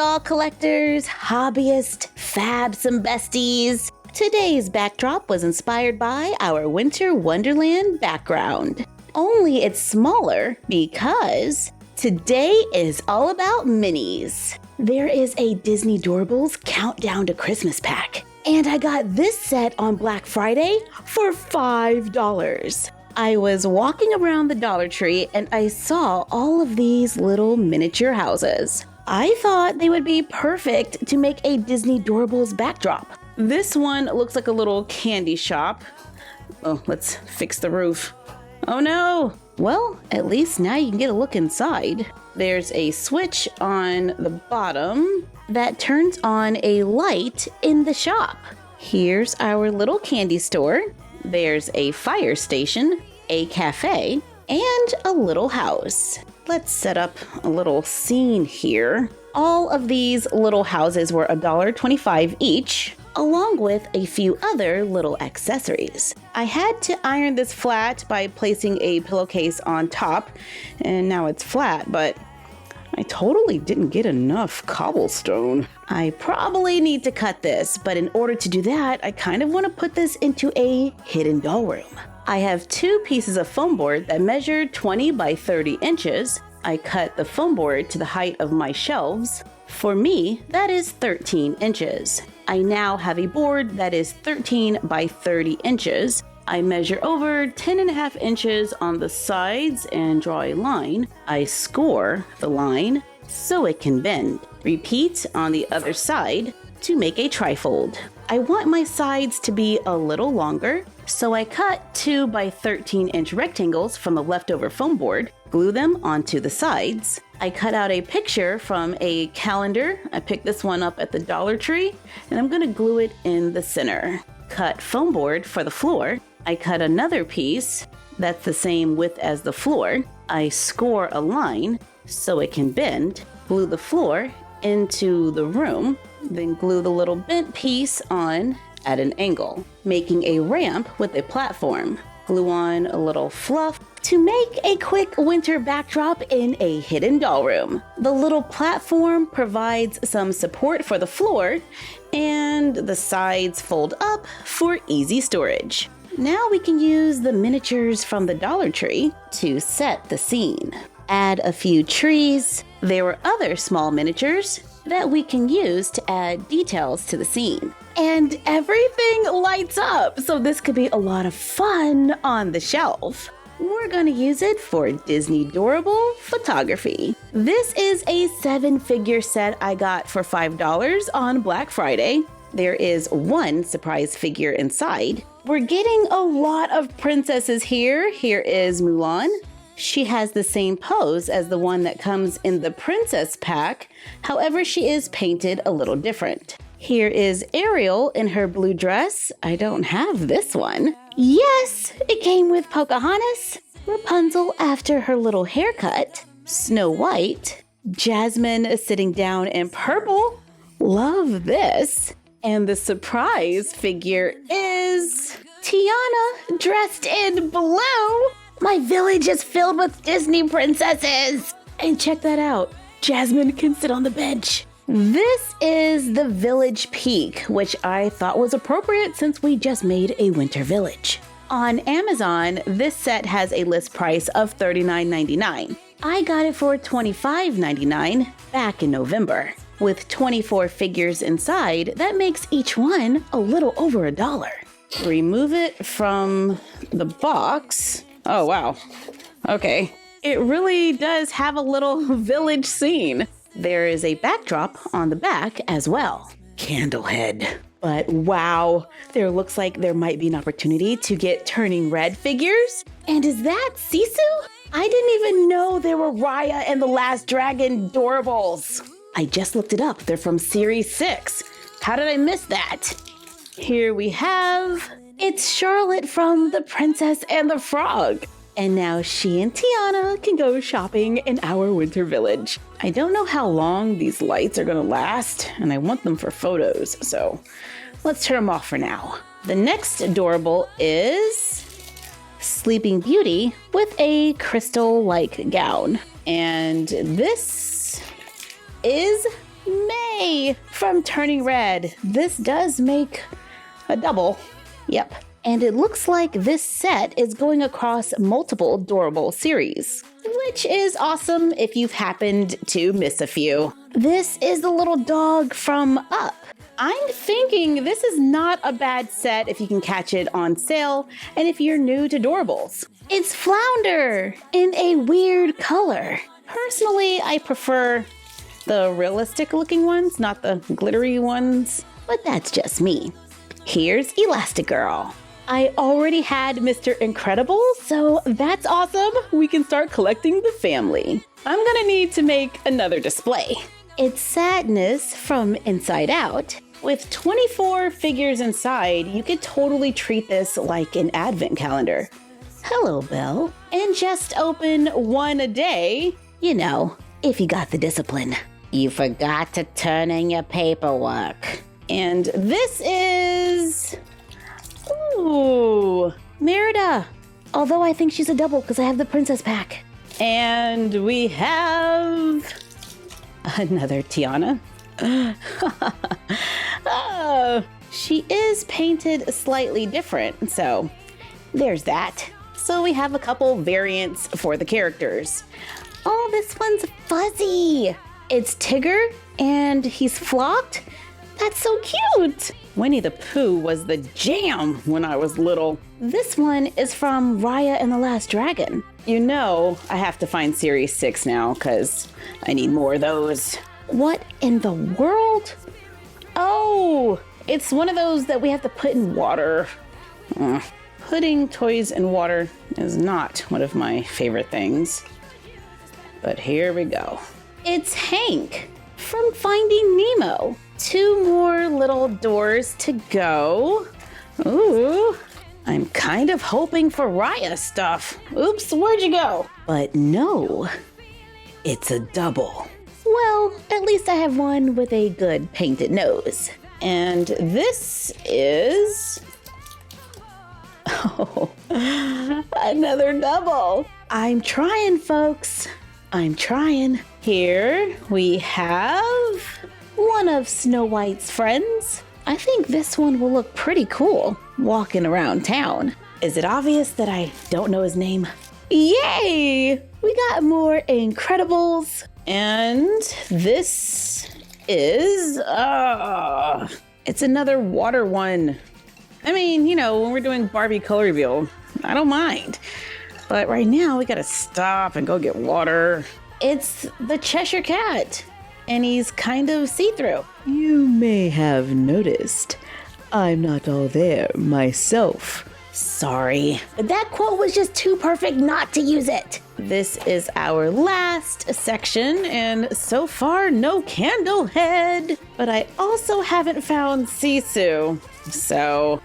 doll collectors, hobbyists, fabsome besties. Today's backdrop was inspired by our Winter Wonderland background. Only it's smaller because today is all about minis. There is a Disney Doorables Countdown to Christmas pack, and I got this set on Black Friday for $5. I was walking around the Dollar Tree and I saw all of these little miniature houses. I thought they would be perfect to make a Disney Doorables backdrop. This one looks like a little candy shop. Oh, let's fix the roof. Oh no! Well, at least now you can get a look inside. There's a switch on the bottom that turns on a light in the shop. Here's our little candy store. There's a fire station, a cafe, and a little house. Let's set up a little scene here. All of these little houses were $1.25 each, along with a few other little accessories. I had to iron this flat by placing a pillowcase on top, and now it's flat, but I totally didn't get enough cobblestone. I probably need to cut this, but in order to do that, I kind of want to put this into a hidden doll room. I have 2 pieces of foam board that measure 20 by 30 inches. I cut the foam board to the height of my shelves. For me, that is 13 inches. I now have a board that is 13 by 30 inches. I measure over 10.5 inches on the sides and draw a line. I score the line so it can bend. Repeat on the other side to make a trifold. I want my sides to be a little longer, so I cut 2 by 13 inch rectangles from the leftover foam board, glue them onto the sides. I cut out a picture from a calendar. I picked this one up at the Dollar Tree, and I'm gonna glue it in the center. Cut foam board for the floor. I cut another piece that's the same width as the floor. I score a line so it can bend, glue the floor into the room, then glue the little bent piece on at an angle, making a ramp with a platform. Glue on a little fluff to make a quick winter backdrop in a hidden doll room. The little platform provides some support for the floor, and the sides fold up for easy storage. Now we can use the miniatures from the Dollar Tree to set the scene. Add a few trees. There were other small miniatures that we can use to add details to the scene. And everything lights up, so this could be a lot of fun on the shelf. We're gonna use it for Disney Doorable photography. This is a 7-figure set I got for $5 on Black Friday. There is 1 surprise figure inside. We're getting a lot of princesses here. Here is Mulan. She has the same pose as the one that comes in the princess pack. However, she is painted a little different. Here is Ariel in her blue dress. I don't have this one. Yes, it came with Pocahontas. Rapunzel after her little haircut. Snow White. Jasmine is sitting down in purple. Love this. And the surprise figure is Tiana dressed in blue. My village is filled with Disney princesses. And check that out. Jasmine can sit on the bench. This is the Village Peak, which I thought was appropriate since we just made a winter village. On Amazon, this set has a list price of $39.99. I got it for $25.99 back in November. With 24 figures inside, that makes each one a little over $1. Remove it from the box. Oh, wow. Okay. It really does have a little village scene. There is a backdrop on the back as well. Candlehead. But wow, there looks like there might be an opportunity to get Turning Red figures. And is that Sisu? I didn't even know there were Raya and the Last Dragon Doorables. I just looked it up. They're from Series 6. How did I miss that? Here we have... It's Charlotte from The Princess and the Frog. And now she and Tiana can go shopping in our winter village. I don't know how long these lights are gonna last, and I want them for photos, so let's turn them off for now. The next adorable is Sleeping Beauty with a crystal-like gown. And this is May from Turning Red. This does make a double. Yep. And it looks like this set is going across multiple Doorable series, which is awesome if you've happened to miss a few. This is the little dog from Up. I'm thinking this is not a bad set if you can catch it on sale and if you're new to Doorables. It's Flounder in a weird color. Personally, I prefer the realistic looking ones, not the glittery ones, but that's just me. Here's Elastigirl. I already had Mr. Incredible, so that's awesome. We can start collecting the family. I'm gonna need to make another display. It's Sadness from Inside Out. With 24 figures inside, you could totally treat this like an advent calendar. Hello, Belle. And just open one a day. You know, if you got the discipline. You forgot to turn in your paperwork. And this is... Ooh, Merida. Although I think she's a double because I have the princess pack. And we have another Tiana. She is painted slightly different, so there's that. So we have a couple variants for the characters. Oh, this one's fuzzy. It's Tigger and he's flocked. That's so cute. Winnie the Pooh was the jam when I was little. This one is from Raya and the Last Dragon. You know I have to find Series 6 now because I need more of those. What in the world? Oh, it's one of those that we have to put in water. Putting toys in water is not one of my favorite things. But here we go. It's Hank from Finding Nemo. 2 more little doors to go. Ooh, I'm kind of hoping for Raya stuff. Oops, where'd you go? But no, it's a double. Well, at least I have one with a good painted nose. And this is... Oh, another double. I'm trying, folks. I'm trying. Here we have one of Snow White's friends. I think this one will look pretty cool walking around town. Is it obvious that I don't know his name? Yay! We got more Incredibles. And this is, it's another water one. I mean, you know, when we're doing Barbie color reveal, I don't mind. But right now we gotta stop and go get water. It's the Cheshire Cat. And he's kind of see-through. You may have noticed I'm not all there myself. Sorry, but that quote was just too perfect not to use it. This is our last section, and so far, no Candlehead. But I also haven't found Sisu. So,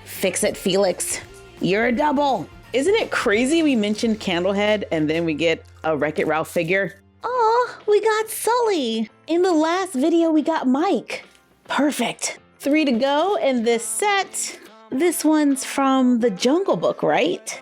fix it, Felix. You're a double. Isn't it crazy we mentioned Candlehead and then we get a Wreck-It Ralph figure? Oh, we got Sully. In the last video, we got Mike. Perfect. 3 to go in this set. This one's from the Jungle Book, right?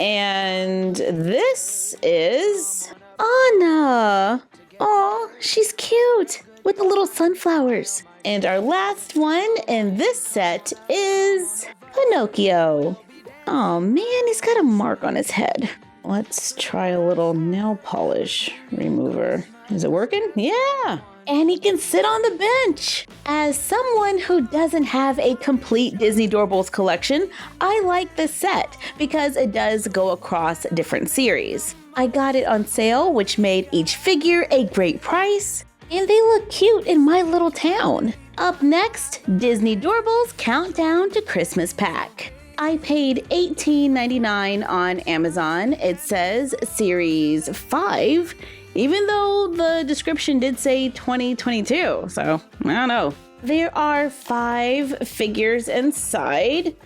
And this is Anna. Oh, she's cute with the little sunflowers. And our last one in this set is Pinocchio. Oh man, he's got a mark on his head. Let's try a little nail polish remover. Is it working? Yeah. And he can sit on the bench. As someone who doesn't have a complete Disney Doorables collection, I like this set because it does go across different series. I got it on sale, which made each figure a great price, and they look cute in my little town. Up next, Disney Doorables Countdown to Christmas Pack. I paid $18.99 on Amazon. It says Series 5, even though the description did say 2022, so I don't know. There are 5 figures inside,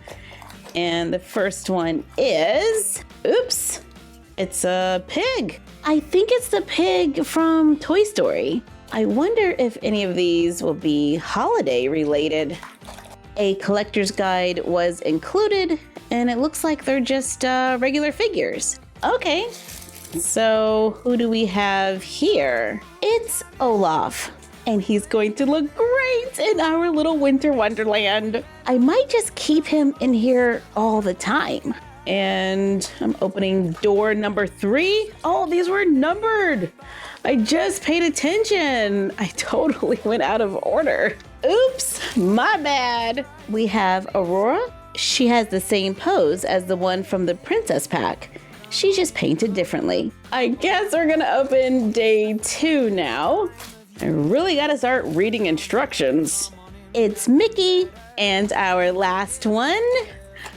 and the first one is, oops, it's a pig. I think it's the pig from Toy Story. I wonder if any of these will be holiday related. A collector's guide was included, and it looks like they're just regular figures. Okay, so who do we have here? It's Olaf. and he's going to look great in our little winter wonderland. I might just keep him in here all the time. And I'm opening door number 3. Oh, these were numbered. I just paid attention. I totally went out of order. Oops, my bad. We have Aurora. She has the same pose as the one from the princess pack. She's just painted differently. I guess we're gonna open day 2 now. I really gotta start reading instructions. It's Mickey, and our last one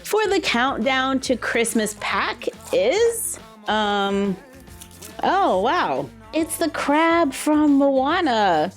for the countdown to Christmas pack is, oh wow. It's the crab from Moana,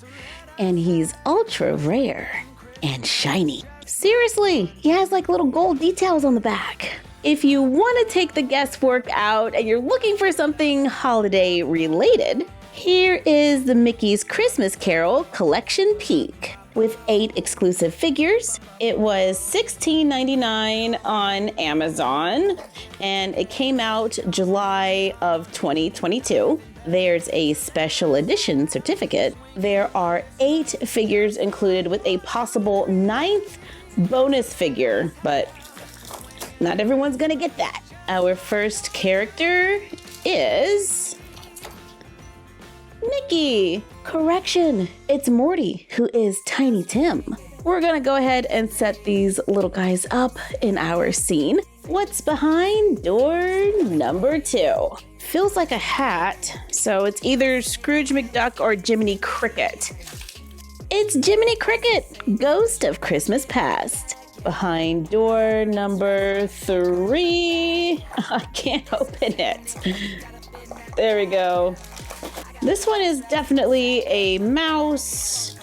and he's ultra rare and shiny. Seriously, he has like little gold details on the back. If you want to take the guesswork out and you're looking for something holiday related, here is the Mickey's Christmas Carol Collection Peek with 8 exclusive figures. It was $16.99 on Amazon, and it came out July of 2022. There's a special edition certificate. There are 8 figures included with a possible 9th bonus figure, but not everyone's gonna get that. Our first character is Mickey. Correction, it's Morty, who is Tiny Tim. We're gonna go ahead and set these little guys up in our scene. What's behind door number 2? Feels like a hat, so it's either Scrooge McDuck or Jiminy Cricket. It's Jiminy Cricket, Ghost of Christmas Past. Behind door number 3. I can't open it. There we go. This one is definitely a mouse.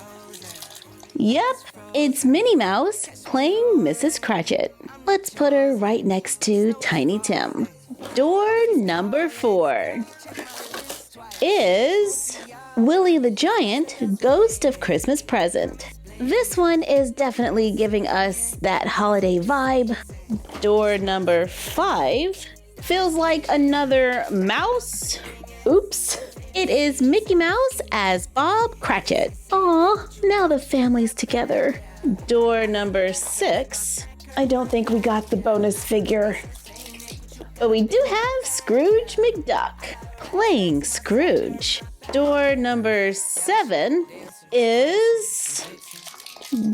Yep, it's Minnie Mouse playing Mrs. Cratchit. Let's put her right next to Tiny Tim. Door number 4 is Willie the Giant, Ghost of Christmas Present. This one is definitely giving us that holiday vibe. Door number 5 feels like another mouse. Oops. It is Mickey Mouse as Bob Cratchit. Aw, now the family's together. Door number 6. I don't think we got the bonus figure. But we do have Scrooge McDuck playing Scrooge. Door number 7 is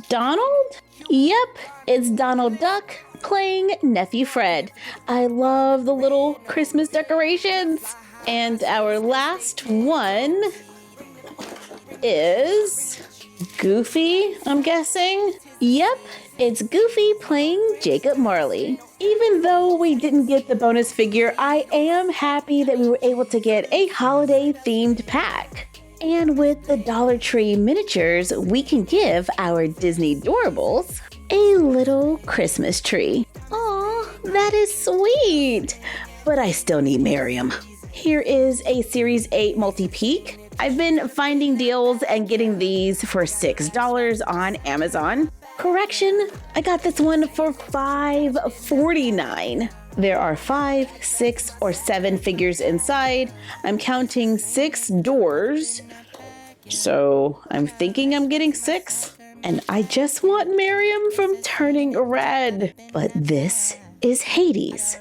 Donald? Yep, it's Donald Duck playing Nephew Fred. I love the little Christmas decorations. And our last one is Goofy, I'm guessing. Yep, it's Goofy playing Jacob Marley. Even though we didn't get the bonus figure, I am happy that we were able to get a holiday-themed pack. And with the Dollar Tree miniatures, we can give our Disney Doorables a little Christmas tree. Aw, that is sweet. But I still need Miriam. Here is a Series 8 multi-peak. I've been finding deals and getting these for $6 on Amazon. Correction, I got this one for $5.49. There are 5, 6, or 7 figures inside. I'm counting 6 doors, so I'm thinking I'm getting 6. And I just want Miriam from Turning Red. But this is Hades,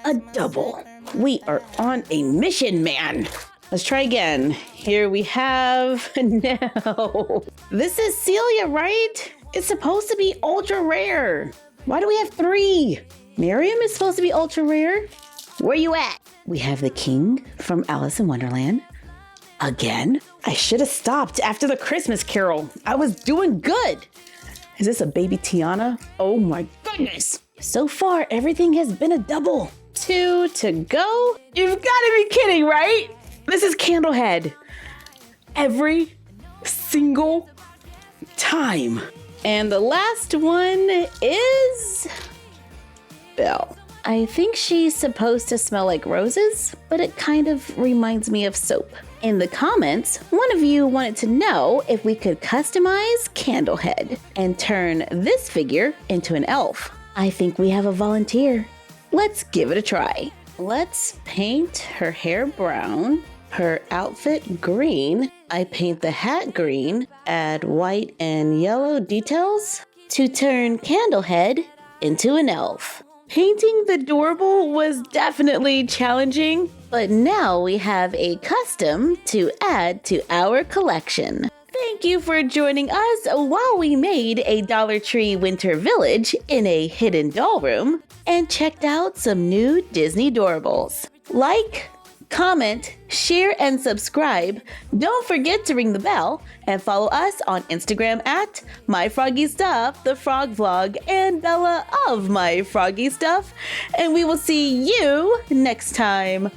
a double. We are on a mission, man. Let's try again. Here we have, no. This is Celia, right? It's supposed to be ultra rare. Why do we have 3? Miriam is supposed to be ultra rare. Where you at? We have the king from Alice in Wonderland. Again? I should have stopped after the Christmas Carol. I was doing good. Is this a baby Tiana? Oh my goodness. So far, everything has been a double. 2 to go. You've got to be kidding, right? This is Candlehead. Every single time. And the last one is Belle. I think she's supposed to smell like roses, but it kind of reminds me of soap. In the comments, one of you wanted to know if we could customize Candlehead and turn this figure into an elf. I think we have a volunteer. Let's give it a try. Let's paint her hair brown, her outfit green, I paint the hat green, add white and yellow details to turn Candlehead into an elf. Painting the Doorable was definitely challenging, but now we have a custom to add to our collection. Thank you for joining us while we made a Dollar Tree winter village in a hidden doll room and checked out some new Disney Doorables. Like, comment, share, and subscribe. Don't forget to ring the bell and follow us on Instagram at MyFroggyStuff, the Frog Vlog, and Bella of MyFroggyStuff. And we will see you next time.